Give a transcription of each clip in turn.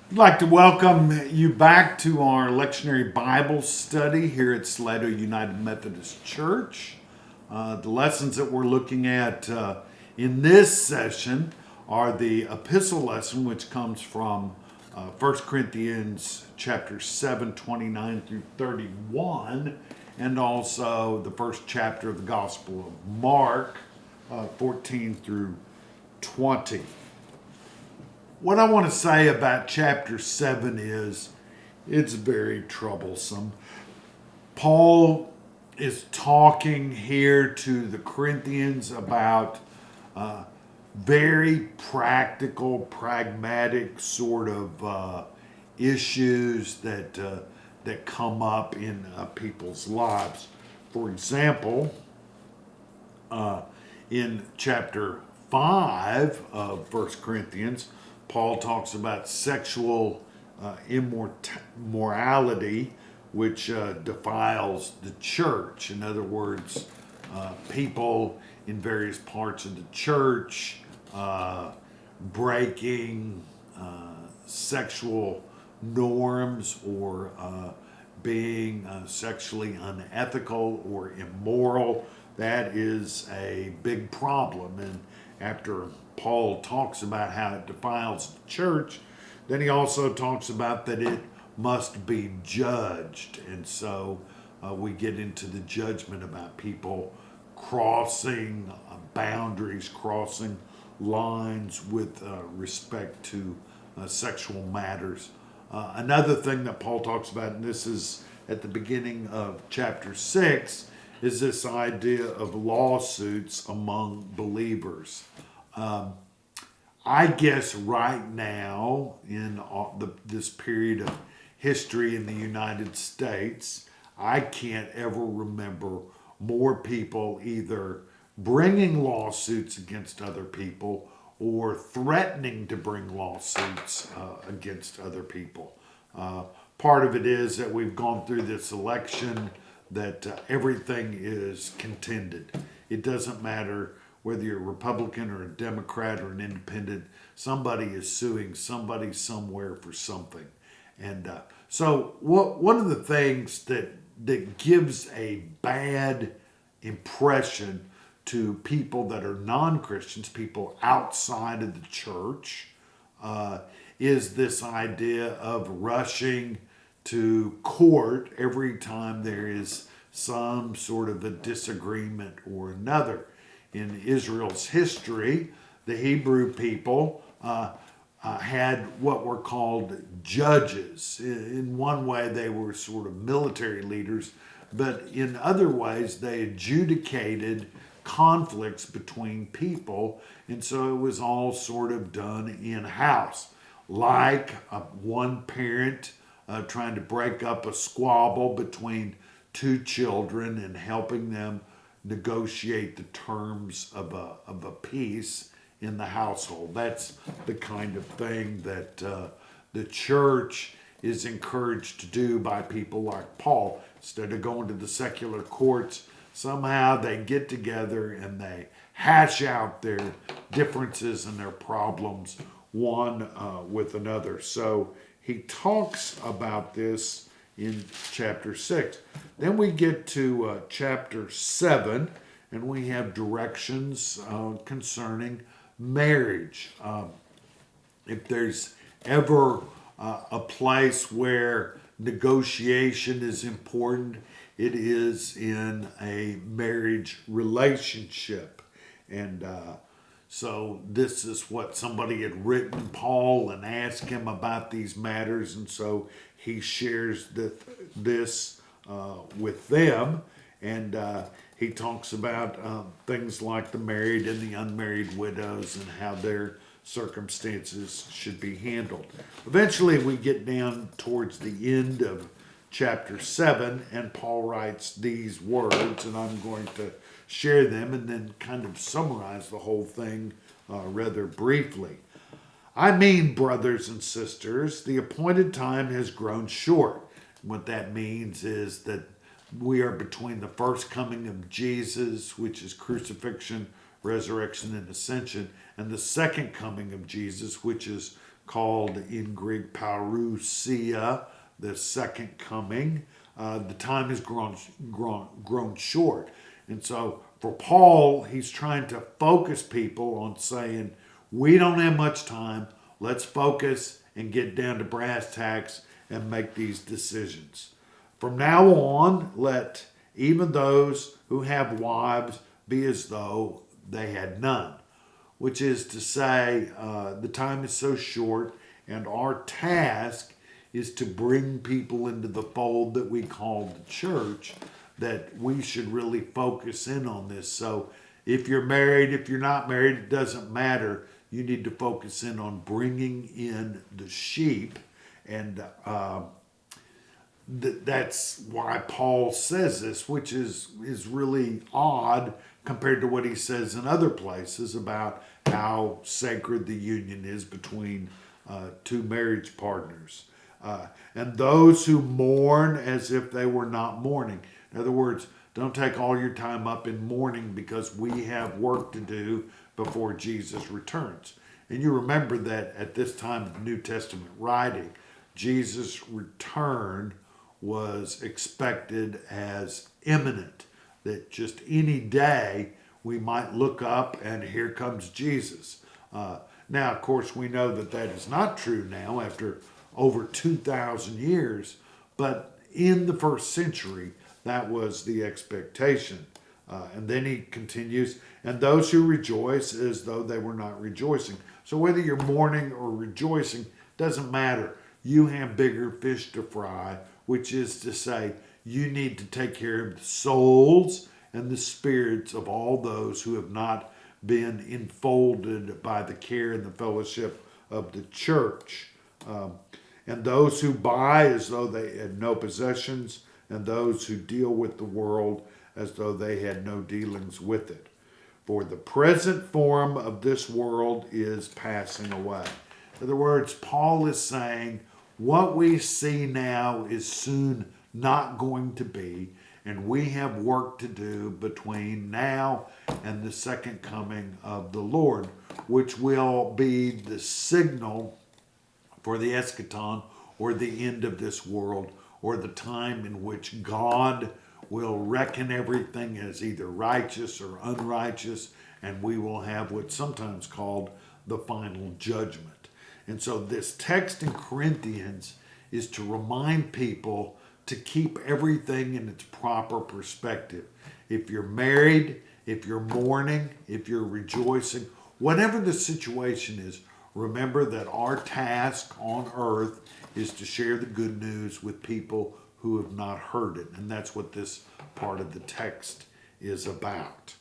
I'd like to welcome you back to our lectionary Bible study here at Salado United Methodist Church. The lessons that we're looking at in this session are the epistle lesson, which comes from 1 Corinthians chapter 7, 29 through 31, and also the first chapter of the Gospel of Mark, 14 through 20. What I want to say about chapter 7 is it's very troublesome. Paul is talking here to the Corinthians about very practical, pragmatic sort of issues that come up in people's lives. For example, in chapter 5 of 1 Corinthians, Paul talks about sexual immorality, which defiles the church. In other words, people in various parts of the church breaking sexual norms or being sexually unethical or immoral. That is a big problem. And after Paul talks about how it defiles the church, then he also talks about that it must be judged. And so we get into the judgment about people crossing boundaries, crossing lines with respect to sexual matters. Another thing that Paul talks about, and this is at the beginning of chapter 6, is this idea of lawsuits among believers. I guess right now, in this period of history in the United States, I can't ever remember more people either bringing lawsuits against other people or threatening to bring lawsuits against other people. Part of it is that we've gone through this election that everything is contended. It doesn't matter whether you're a Republican or a Democrat or an independent, somebody is suing somebody somewhere for something. And so one of the things that gives a bad impression to people that are non-Christians, people outside of the church, is this idea of rushing to court every time there is some sort of a disagreement or another. In Israel's history, the Hebrew people had what were called judges. In one way, they were sort of military leaders, but in other ways, they adjudicated conflicts between people, and so it was all sort of done in-house. Like one parent trying to break up a squabble between two children and helping them negotiate the terms of a peace in the household. That's the kind of thing that the church is encouraged to do by people like Paul. Instead of going to the secular courts, somehow they get together and they hash out their differences and their problems one with another. So he talks about this in chapter 6. Then we get to chapter 7, and we have directions concerning marriage. If there's ever a place where negotiation is important, it is in a marriage relationship. And so this is what somebody had written Paul and asked him about these matters, and so he shares this with them, and he talks about things like the married and the unmarried widows and how their circumstances should be handled. Eventually, we get down towards the end of chapter 7, and Paul writes these words, and I'm going to share them and then kind of summarize the whole thing rather briefly. I mean, brothers and sisters, the appointed time has grown short. What that means is that we are between the first coming of Jesus, which is crucifixion, resurrection, and ascension, and the second coming of Jesus, which is called in Greek parousia, the second coming. The time has grown short. And so for Paul, he's trying to focus people on saying, we don't have much time. Let's focus and get down to brass tacks and make these decisions. From now on, let even those who have wives be as though they had none, which is to say, the time is so short, and our task is to bring people into the fold that we call the church, that we should really focus in on this. So if you're married, if you're not married, it doesn't matter. You need to focus in on bringing in the sheep, and that's why Paul says this, which is really odd compared to what he says in other places about how sacred the union is between two marriage partners. And those who mourn as if they were not mourning. In other words, don't take all your time up in mourning because we have work to do before Jesus returns. And you remember that at this time of the New Testament writing, Jesus' return was expected as imminent, that just any day we might look up and here comes Jesus. Now, of course, we know that that is not true now after over 2,000 years, but in the first century, that was the expectation. And then he continues, and those who rejoice as though they were not rejoicing. So whether you're mourning or rejoicing, doesn't matter. You have bigger fish to fry, which is to say, you need to take care of the souls and the spirits of all those who have not been enfolded by the care and the fellowship of the church. And those who buy as though they had no possessions, and those who deal with the world as though they had no dealings with it. For the present form of this world is passing away. In other words, Paul is saying what we see now is soon not going to be, and we have work to do between now and the second coming of the Lord, which will be the signal for the eschaton, or the end of this world, or the time in which God will reckon everything as either righteous or unrighteous, and we will have what's sometimes called the final judgment. And so this text in Corinthians is to remind people to keep everything in its proper perspective. If you're married, if you're mourning, if you're rejoicing, whatever the situation is, remember that our task on earth is to share the good news with people who have not heard it. And that's what this part of the text is about.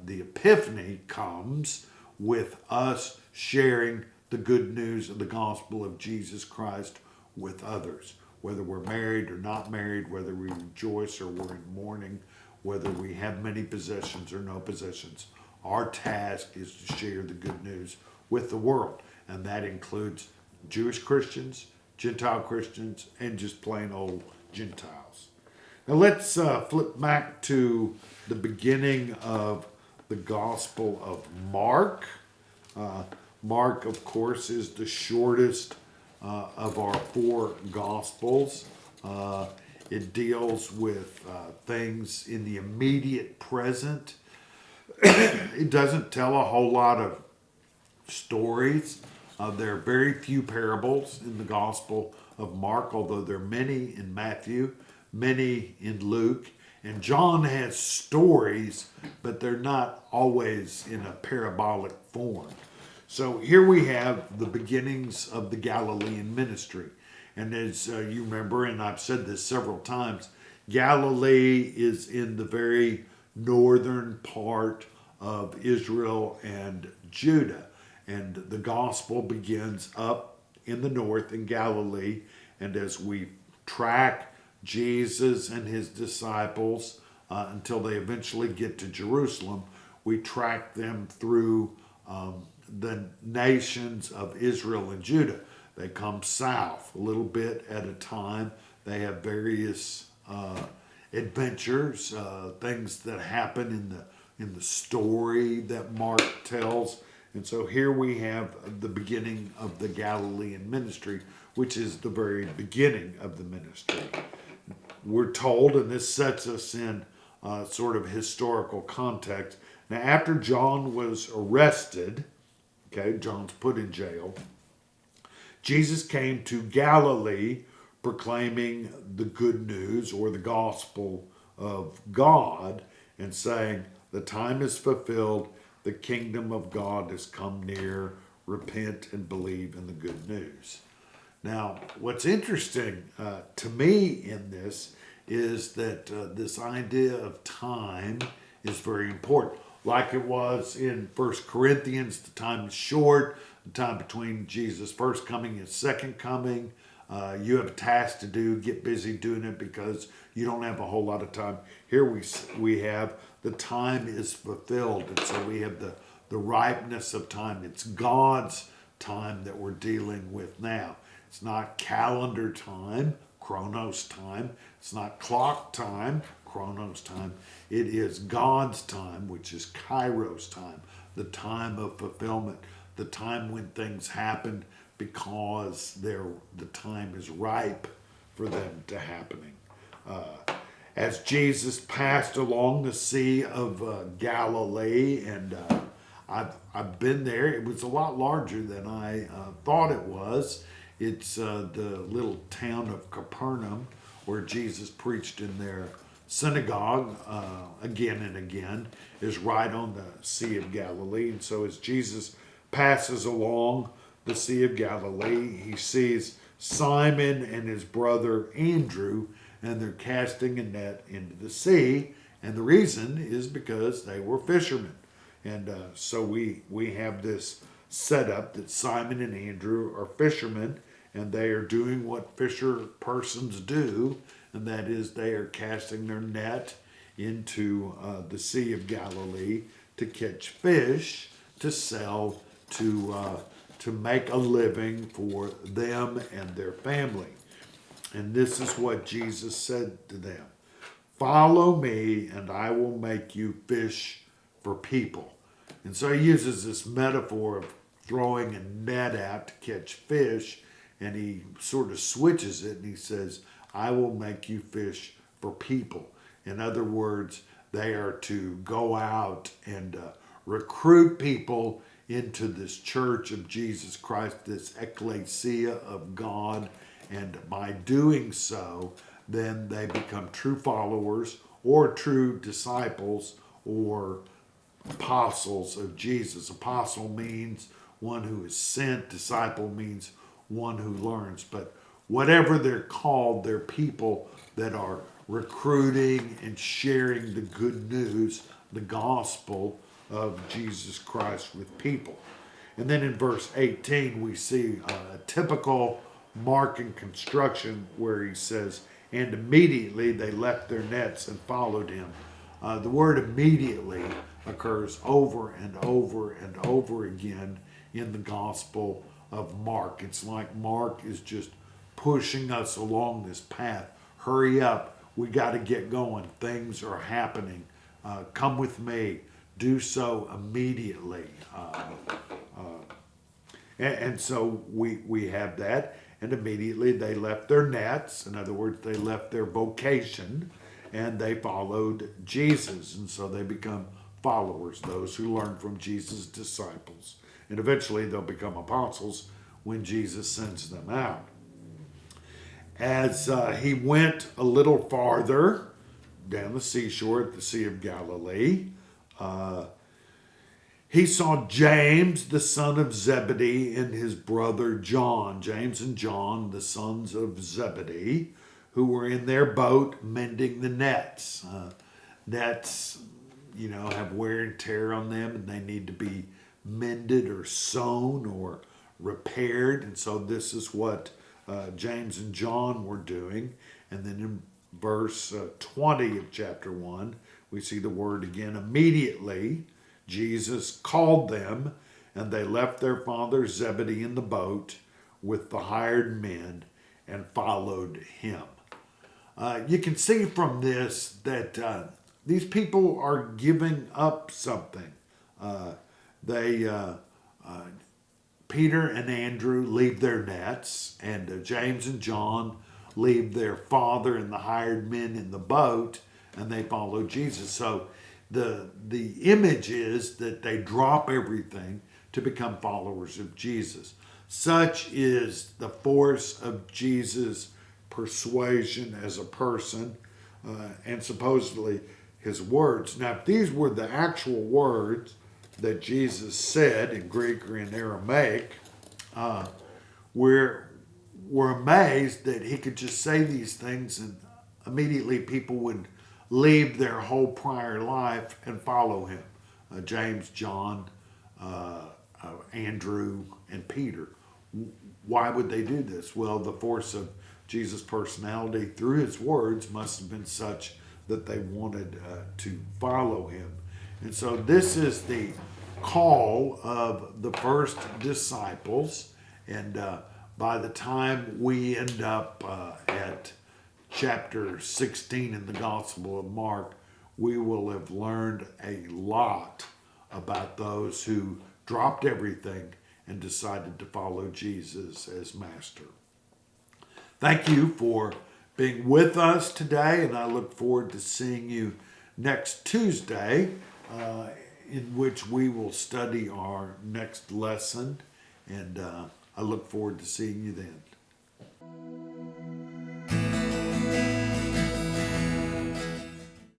The epiphany comes with us sharing the good news of the gospel of Jesus Christ with others. Whether we're married or not married, whether we rejoice or we're in mourning, whether we have many possessions or no possessions, our task is to share the good news with the world. And that includes Jewish Christians, Gentile Christians, and just plain old Gentiles. Now let's flip back to the beginning of the Gospel of Mark. Mark, of course, is the shortest of our four Gospels. It deals with things in the immediate present. It doesn't tell a whole lot of stories. There are very few parables in the Gospel of Mark, although there are many in Matthew, many in Luke. And John has stories, but they're not always in a parabolic form. So here we have the beginnings of the Galilean ministry. And as you remember, and I've said this several times, Galilee is in the very northern part of Israel and Judah. And the gospel begins up in the north in Galilee. And as we track Jesus and his disciples until they eventually get to Jerusalem, we track them through the nations of Israel and Judah. They come south a little bit at a time. They have various adventures, things that happen in the story that Mark tells. And so here we have the beginning of the Galilean ministry, which is the very beginning of the ministry. We're told, and this sets us in sort of historical context. Now, after John was arrested, okay, John's put in jail, Jesus came to Galilee proclaiming the good news or the gospel of God and saying, the time is fulfilled, the kingdom of God has come near, repent and believe in the good news. Now, what's interesting to me in this is that this idea of time is very important. Like it was in 1 Corinthians, the time is short, the time between Jesus' first coming and second coming. You have a task to do, get busy doing it because you don't have a whole lot of time. Here we have the time is fulfilled, and so we have the ripeness of time. It's God's time that we're dealing with now. It's not calendar time, chronos time. It's not clock time, chronos time. It is God's time, which is kairos time, the time of fulfillment, the time when things happen because the time is ripe for them to happening. As Jesus passed along the Sea of Galilee, and I've been there. It was a lot larger than I thought it was. It's the little town of Capernaum where Jesus preached in their synagogue again and again, is right on the Sea of Galilee. And so as Jesus passes along the Sea of Galilee, he sees Simon and his brother Andrew, and they're casting a net into the sea. And the reason is because they were fishermen. And so we have this setup that Simon and Andrew are fishermen, and they are doing what fisher persons do, and that is they are casting their net into the Sea of Galilee to catch fish, to sell, to make a living for them and their family. And this is what Jesus said to them. Follow me, and I will make you fish for people. And so he uses this metaphor of throwing a net out to catch fish, and he sort of switches it, and he says, I will make you fish for people. In other words, they are to go out and recruit people into this church of Jesus Christ, this ecclesia of God, and by doing so, then they become true followers or true disciples or apostles of Jesus. Apostle means one who is sent. Disciple means one who learns. But whatever they're called, they're people that are recruiting and sharing the good news, the gospel of Jesus Christ with people. And then in verse 18, we see a typical Mark in construction where he says, and immediately they left their nets and followed him. The word immediately occurs over and over and over again in the Gospel of Mark. It's like Mark is just pushing us along this path. Hurry up. We got to get going. Things are happening. Come with me. Do so immediately. And so we have that. And immediately they left their nets. In other words, they left their vocation and they followed Jesus. And so they become followers, those who learn from Jesus' disciples. And eventually they'll become apostles when Jesus sends them out. As he went a little farther down the seashore at the Sea of Galilee, he saw James, the son of Zebedee, and his brother John. James and John, the sons of Zebedee, who were in their boat mending the nets. Nets, have wear and tear on them, and they need to be mended or sewn or repaired. And so this is what James and John were doing. And then in verse 20 of chapter 1, we see the word again, immediately Jesus called them, and they left their father Zebedee in the boat with the hired men and followed him. You can see from this that these people are giving up something. They Peter and Andrew leave their nets, and James and John leave their father and the hired men in the boat, and they follow Jesus. So the image is that they drop everything to become followers of Jesus. Such is the force of Jesus' persuasion as a person, and supposedly his words. Now, if these were the actual words that Jesus said in Greek or in Aramaic, we're amazed that he could just say these things and immediately people would leave their whole prior life and follow him. James, John, Andrew, and Peter. Why would they do this? Well, the force of Jesus' personality through his words must have been such that they wanted to follow him. And so this is the call of the first disciples. And by the time we end up at chapter 16 in the Gospel of Mark, we will have learned a lot about those who dropped everything and decided to follow Jesus as master. Thank you for being with us today, and I look forward to seeing you next Tuesday, in which we will study our next lesson, and I look forward to seeing you then.